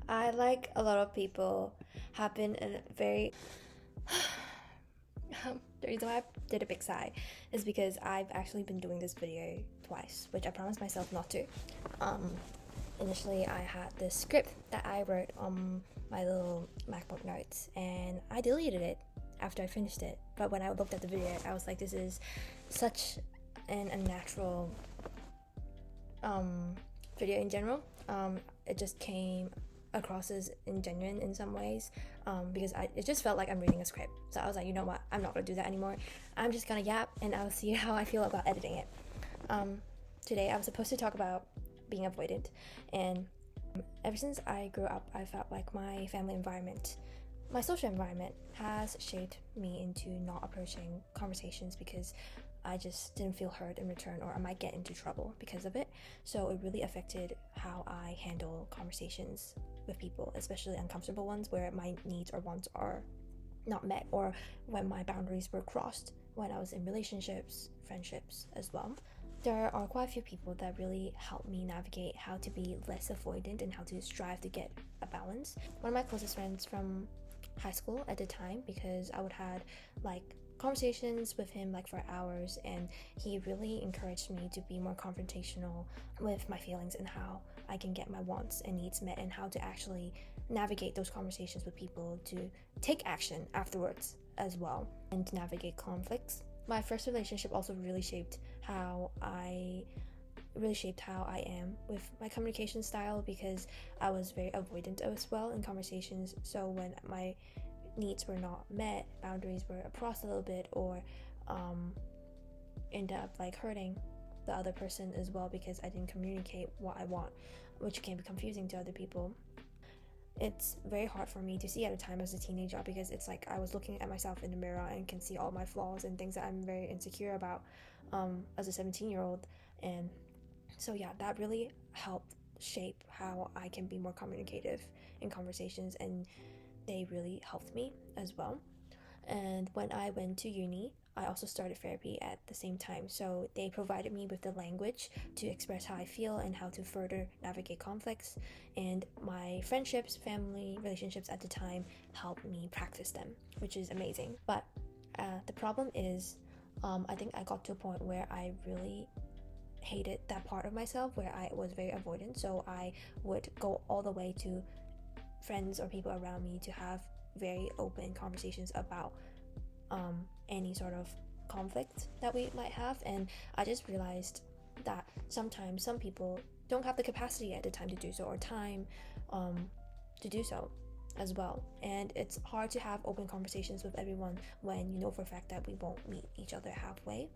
I, like a lot of people, have been in a very the reason why I did a big sigh is because I've actually been doing this video twice, which I promised myself not to. Um, Initially, I had this script that I wrote on my little MacBook notes, and I deleted it after I finished it. But when I looked at the video, I was like, this is such an unnatural video in general. It just came across as ingenuine in some ways, because it just felt like I'm reading a script. So I was like, you know what, I'm not gonna do that anymore. I'm just gonna yap and I'll see how I feel about editing it. Today I was supposed to talk about being avoidant, and ever since I grew up, I felt like my family environment, my social environment, has shaped me into not approaching conversations because I just didn't feel heard in return, or I might get into trouble because of it. So it really affected how I handle conversations with people, especially uncomfortable ones where my needs or wants are not met, or when my boundaries were crossed when I was in relationships, friendships as well. There are quite a few people that really helped me navigate how to be less avoidant and how to strive to get a balance. One of my closest friends from high school at the time, because I would had like conversations with him like for hours, and he really encouraged me to be more confrontational with my feelings and how I can get my wants and needs met, and how to actually navigate those conversations with people to take action afterwards as well, and to navigate conflicts. My first relationship also really shaped how I am with my communication style, because I was very avoidant as well in conversations. So when my needs were not met, boundaries were crossed a little bit, or end up like hurting the other person as well because I didn't communicate what I want, which can be confusing to other people. It's very hard for me to see at a time as a teenager, because it's like I was looking at myself in the mirror and can see all my flaws and things that I'm very insecure about as a 17-year-old. And so yeah, that really helped shape how I can be more communicative in conversations, and they really helped me as well. And when I went to uni, I also started therapy at the same time. So they provided me with the language to express how I feel and how to further navigate conflicts. And my friendships, family, relationships at the time helped me practice them, which is amazing. But the problem is, I think I got to a point where I really hated that part of myself where I was very avoidant. So I would go all the way to friends or people around me to have very open conversations about any sort of conflict that we might have. And I just realized that sometimes some people don't have the capacity at the time to do so, or time to do so as well. And it's hard to have open conversations with everyone when you know for a fact that we won't meet each other halfway.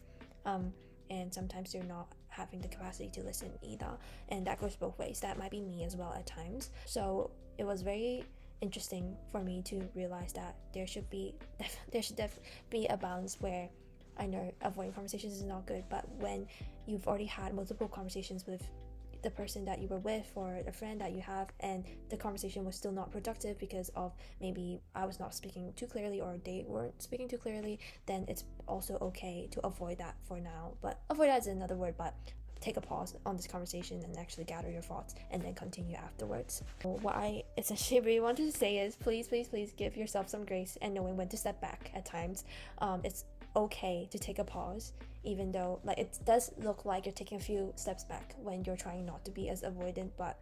And sometimes they're not having the capacity to listen either, and that goes both ways. That might be me as well at times. So it was very interesting for me to realize that there should be a balance where I know avoiding conversations is not good, but when you've already had multiple conversations with the person that you were with or a friend that you have, and the conversation was still not productive because of maybe I was not speaking too clearly or they weren't speaking too clearly, then it's also okay to avoid that for now. But avoid that is another word, but take a pause on this conversation and actually gather your thoughts and then continue afterwards. What I essentially really wanted to say is please give yourself some grace and knowing when to step back at times. It's okay to take a pause, even though like it does look like you're taking a few steps back when you're trying not to be as avoidant, but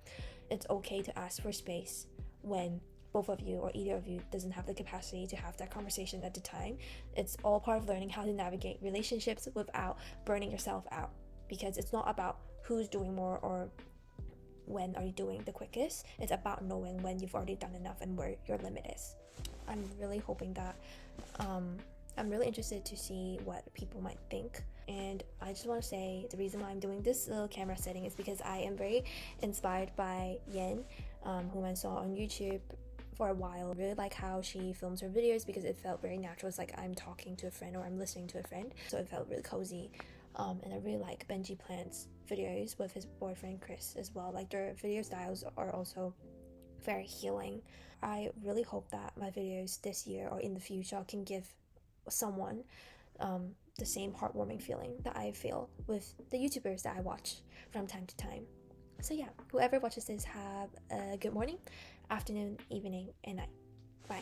it's okay to ask for space when both of you or either of you doesn't have the capacity to have that conversation at the time. It's all part of learning how to navigate relationships without burning yourself out, because it's not about who's doing more or when are you doing the quickest. It's about knowing when you've already done enough and where your limit is. I'm really hoping that I'm really interested to see what people might think. And I just want to say the reason why I'm doing this little camera setting is because I am very inspired by Yen, whom I saw on YouTube for a while. I really like how she films her videos because it felt very natural. It's like I'm talking to a friend or I'm listening to a friend, so it felt really cozy. And I really like Benji Plant's videos with his boyfriend Chris as well. Like their video styles are also very healing. I really hope that my videos this year or in the future can give someone the same heartwarming feeling that I feel with the YouTubers that I watch from time to time. So yeah, whoever watches this, have a good morning, afternoon, evening, and night. Bye.